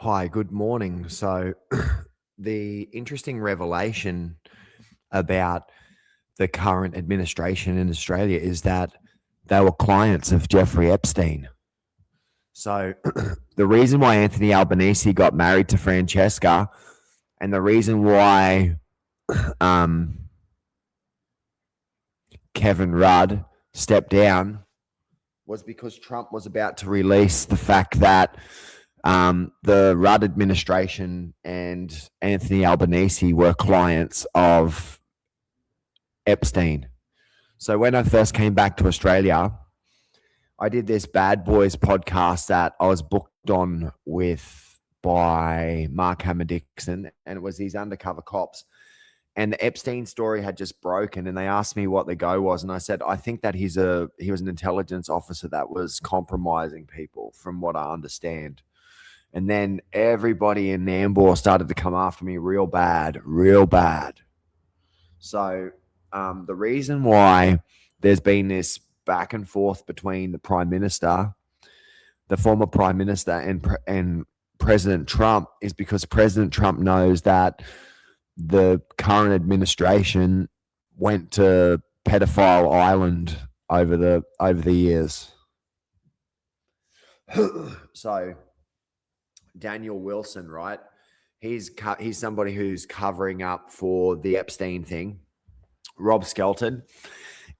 Hi, good morning. So, the interesting revelation about the current administration in Australia is that they were clients of Jeffrey Epstein. So, the reason why Anthony Albanese got married to Francesca and the reason why um, Kevin Rudd stepped down was because Trump was about to release the fact that the Rudd administration and Anthony Albanese were clients of Epstein. So when I first came back to Australia, I did this Bad Boys podcast that I was booked on with by Mark Hammer Dixon, and it was these undercover cops. And the Epstein story had just broken, and they asked me what the go was, and I said I think that he was an intelligence officer that was compromising people, from what I understand. And then everybody in Nambour started to come after me real bad, real bad. So the reason why there's been this back and forth between the Prime Minister, the former Prime Minister, and President Trump is because President Trump knows that the current administration went to pedophile island over the years. So Daniel Wilson, right? He's somebody who's covering up for the Epstein thing. Rob Skelton,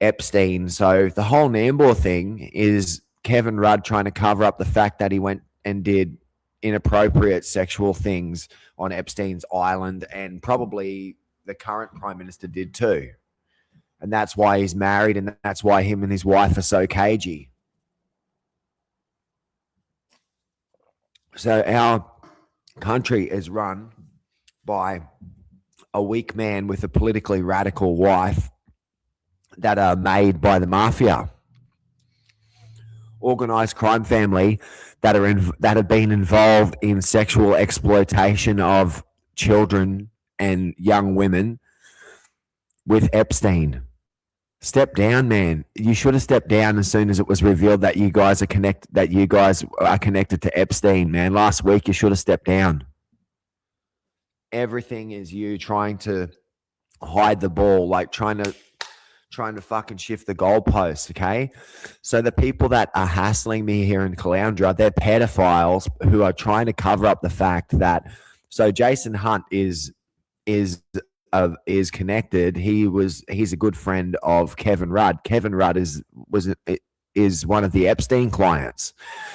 Epstein. So the whole Nambour thing is Kevin Rudd trying to cover up the fact that he went and did inappropriate sexual things on Epstein's island, and probably the current Prime Minister did too. And that's why he's married, and that's why him and his wife are so cagey. So our country is run by a weak man with a politically radical wife that are made by the mafia, organized crime family that have been involved in sexual exploitation of children and young women with Epstein. Step down, man. You should have stepped down as soon as it was revealed that you guys are connected to Epstein, man. Last week you should have stepped down. Everything is you trying to hide the ball, like trying to fucking shift the goalposts, okay? So the people that are hassling me here in Caloundra, they're pedophiles who are trying to cover up the fact that. So Jason Hunt is connected. He's a good friend of Kevin Rudd. Kevin Rudd is one of the Epstein clients.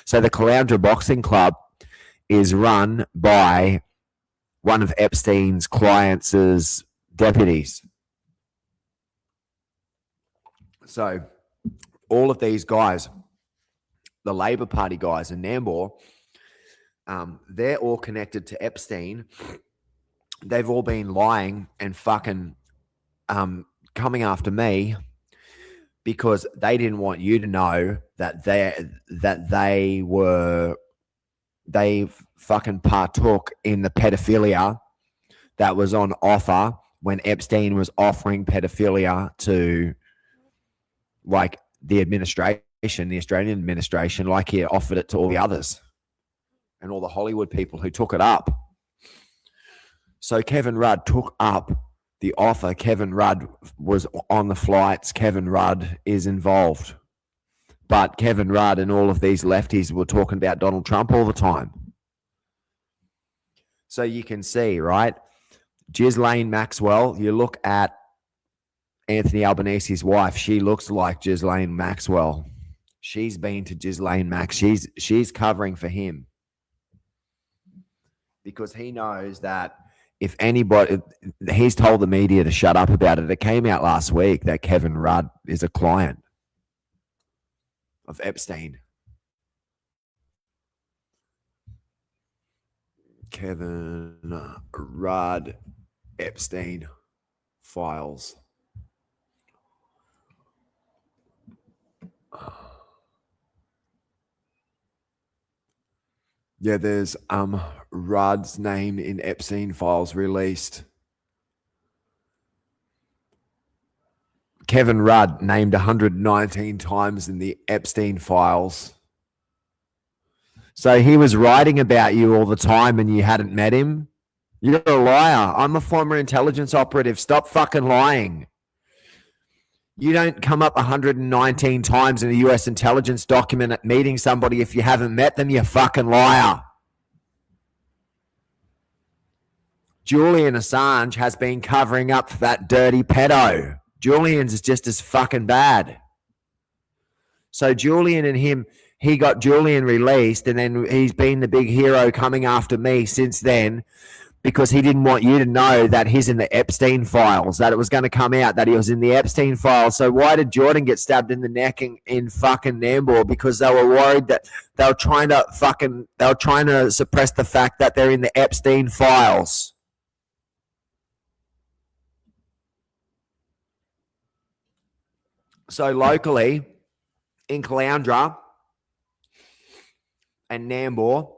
So the Caloundra Boxing Club is run by one of Epstein's clients' deputies. So all of these guys, the Labor Party guys in Nambour, they're all connected to Epstein. They've all been lying and fucking coming after me because they didn't want you to know that they fucking partook in the pedophilia that was on offer when Epstein was offering pedophilia to, like, the administration, the Australian administration, like he offered it to all the others and all the Hollywood people who took it up. So Kevin Rudd took up the offer. Kevin Rudd was on the flights. Kevin Rudd is involved. But Kevin Rudd and all of these lefties were talking about Donald Trump all the time. So you can see, right? Ghislaine Maxwell, you look at Anthony Albanese's wife, she looks like Ghislaine Maxwell. She's been to Ghislaine Max. She's covering for him because he knows that if anybody, he's told the media to shut up about it. It came out last week that Kevin Rudd is a client of Epstein. Kevin Rudd Epstein files. Yeah, there's Rudd's name in Epstein files released. Kevin Rudd named 119 times in the Epstein files. So he was writing about you all the time and you hadn't met him? You're a liar. I'm a former intelligence operative. Stop fucking lying. You don't come up 119 times in a US intelligence document at meeting somebody if you haven't met them, you fucking liar. Julian Assange has been covering up for that dirty pedo. Julian's is just as fucking bad. So Julian and him, he got Julian released, and then he's been the big hero coming after me since then because he didn't want you to know that he's in the Epstein files, that it was going to come out that he was in the Epstein files. So why did Jordan get stabbed in the neck in fucking Nambour? Because they were worried that they were trying to suppress the fact that they're in the Epstein files. So locally, in Caloundra and Nambour,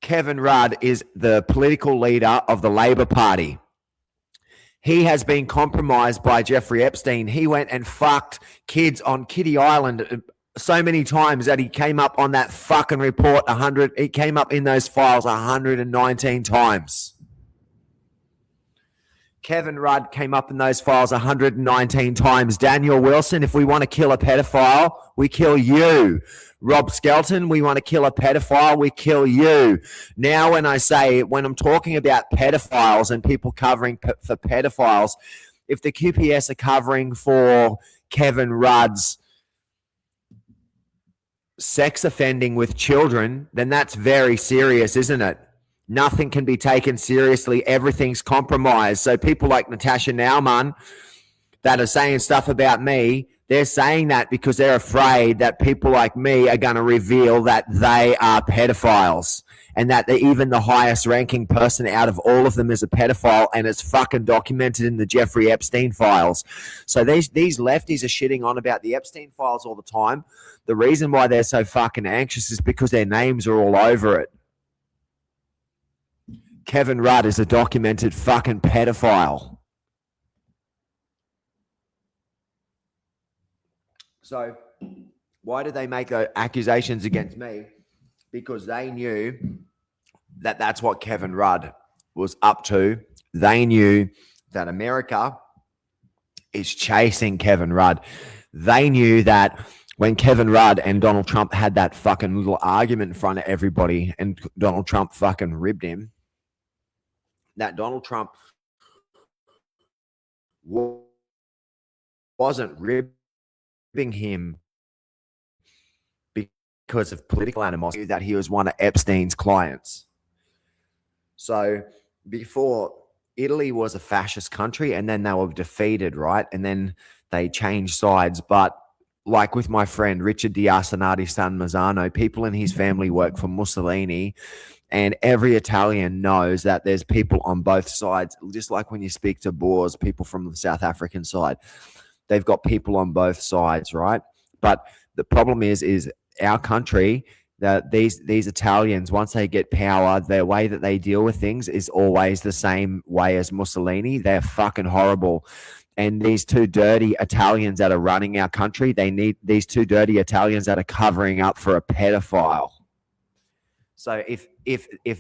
Kevin Rudd is the political leader of the Labor Party. He has been compromised by Jeffrey Epstein. He went and fucked kids on Kitty Island so many times that he came up on that fucking report he came up in those files 119 times. Kevin Rudd came up in those files 119 times. Daniel Wilson, if we want to kill a pedophile, we kill you. Rob Skelton, we want to kill a pedophile, we kill you. Now when I'm talking about pedophiles and people covering for pedophiles, if the QPS are covering for Kevin Rudd's sex offending with children, then that's very serious, isn't it? Nothing can be taken seriously. Everything's compromised. So people like Natasha Naumann that are saying stuff about me, they're saying that because they're afraid that people like me are going to reveal that they are pedophiles and that even the highest ranking person out of all of them is a pedophile, and it's fucking documented in the Jeffrey Epstein files. So these lefties are shitting on about the Epstein files all the time. The reason why they're so fucking anxious is because their names are all over it. Kevin Rudd is a documented fucking pedophile. So why did they make accusations against me? Because they knew that that's what Kevin Rudd was up to. They knew that America is chasing Kevin Rudd. They knew that when Kevin Rudd and Donald Trump had that fucking little argument in front of everybody and Donald Trump fucking ribbed him, that Donald Trump wasn't ribbing him because of political animosity, that he was one of Epstein's clients. So before, Italy was a fascist country and then they were defeated, right? And then they changed sides. But like with my friend Richard Diasanati San Mazzano, people in his family work for Mussolini. And every Italian knows that there's people on both sides. Just like when you speak to Boers, people from the South African side, they've got people on both sides, right? But the problem is our country, that these Italians, once they get power, their way that they deal with things is always the same way as Mussolini. They're fucking horrible. And these two dirty Italians that are running our country, they need these two dirty Italians that are covering up for a pedophile. So if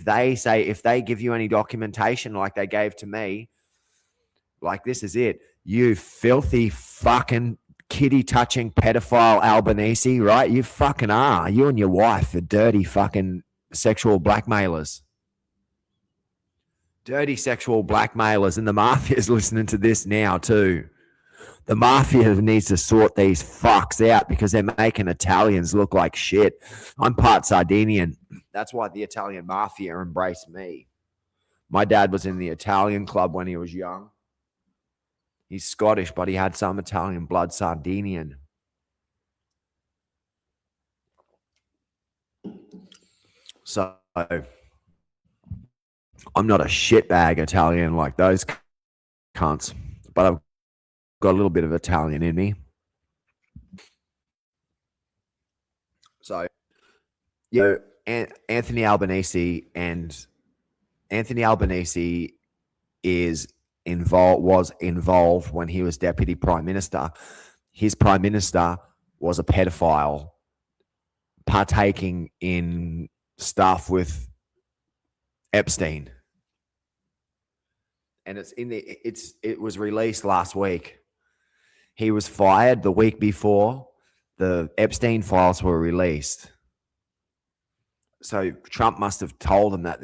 they give you any documentation like they gave to me, like this is it, you filthy fucking kitty touching pedophile Albanese, right? You fucking are. You and your wife are dirty fucking sexual blackmailers. Dirty sexual blackmailers, and the mafia's listening to this now too. The mafia needs to sort these fucks out because they're making Italians look like shit. I'm part Sardinian. That's why the Italian mafia embraced me. My dad was in the Italian club when he was young. He's Scottish, but he had some Italian blood, Sardinian. So I'm not a shitbag Italian like those cunts, but I've got a little bit of Italian in me. So, Anthony Albanese was involved when he was deputy prime minister. His prime minister was a pedophile partaking in stuff with Epstein. And it was released last week. He was fired the week before the Epstein files were released. So Trump must have told them that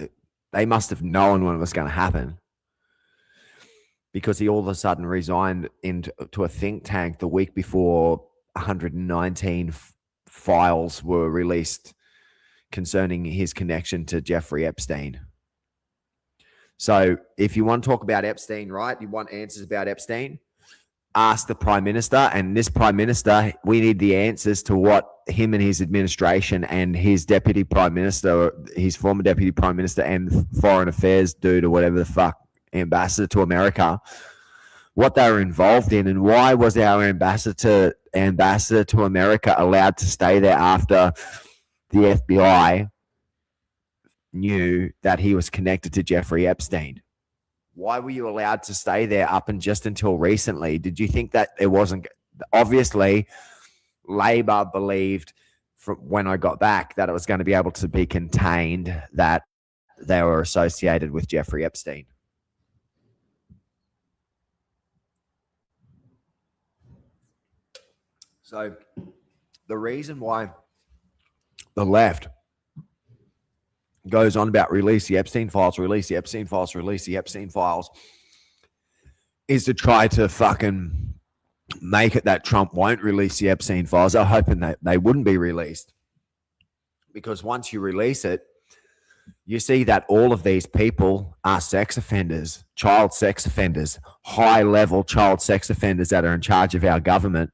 they must have known when it was going to happen, because he all of a sudden resigned into a think tank the week before 119 files were released concerning his connection to Jeffrey Epstein. So if you want to talk about Epstein, right, you want answers about Epstein, ask the Prime Minister. And this Prime Minister, we need the answers to what him and his administration and his Deputy Prime Minister, his former Deputy Prime Minister and Foreign Affairs dude or whatever the fuck, ambassador to America, what they were involved in, and why was our ambassador to America allowed to stay there after the FBI knew that he was connected to Jeffrey Epstein? Why were you allowed to stay there up and just until recently? Did you think that it wasn't? Obviously, Labor believed from when I got back that it was going to be able to be contained, that they were associated with Jeffrey Epstein. So the reason why the left goes on about release the Epstein files, release the Epstein files, release the Epstein files, is to try to fucking make it that Trump won't release the Epstein files. They're hoping that they wouldn't be released, because once you release it, you see that all of these people are sex offenders, child sex offenders, high-level child sex offenders that are in charge of our government.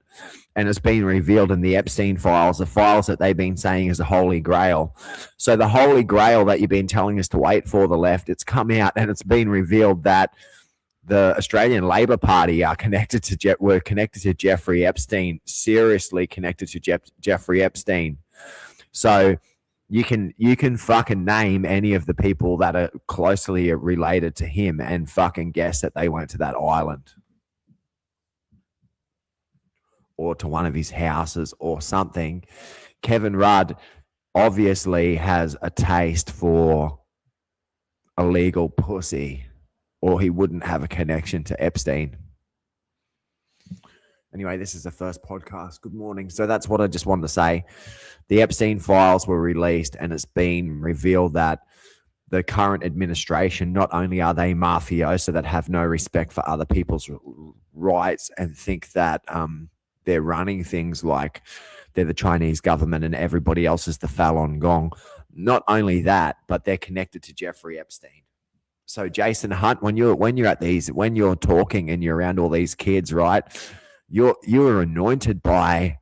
And it's been revealed in the Epstein files, the files that they've been saying is the Holy Grail. So the Holy Grail that you've been telling us to wait for, the left, it's come out and it's been revealed that the Australian Labor Party are were connected to Jeffrey Epstein, seriously connected to Jeffrey Epstein. So you can fucking name any of the people that are closely related to him and fucking guess that they went to that island or to one of his houses or something. Kevin Rudd obviously has a taste for illegal pussy, or he wouldn't have a connection to Epstein. Anyway, this is the first podcast. Good morning. So that's what I just wanted to say. The Epstein files were released, and it's been revealed that the current administration, not only are they mafioso that have no respect for other people's rights and think that they're running things like they're the Chinese government and everybody else is the Falun Gong. Not only that, but they're connected to Jeffrey Epstein. So Jason Hunt, when you're talking and you're around all these kids, right? You're anointed by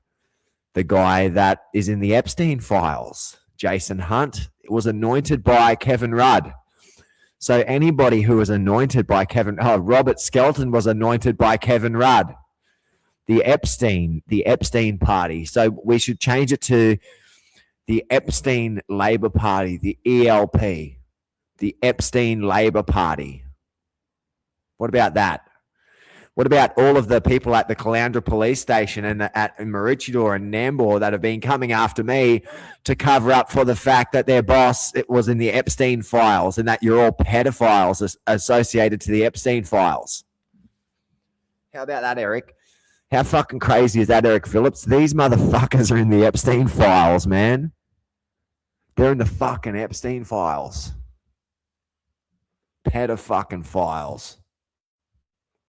the guy that is in the Epstein files. Jason Hunt was anointed by Kevin Rudd. So anybody who was anointed by Robert Skelton was anointed by Kevin Rudd. The Epstein party. So we should change it to the Epstein Labor Party, the ELP, the Epstein Labor Party. What about that? What about all of the people at the Caloundra police station and at Maroochydore and Nambour that have been coming after me to cover up for the fact that their boss was in the Epstein files and that you're all pedophiles associated to the Epstein files? How about that, Eric? How fucking crazy is that, Eric Phillips? These motherfuckers are in the Epstein files, man. They're in the fucking Epstein files. Pedofucking files.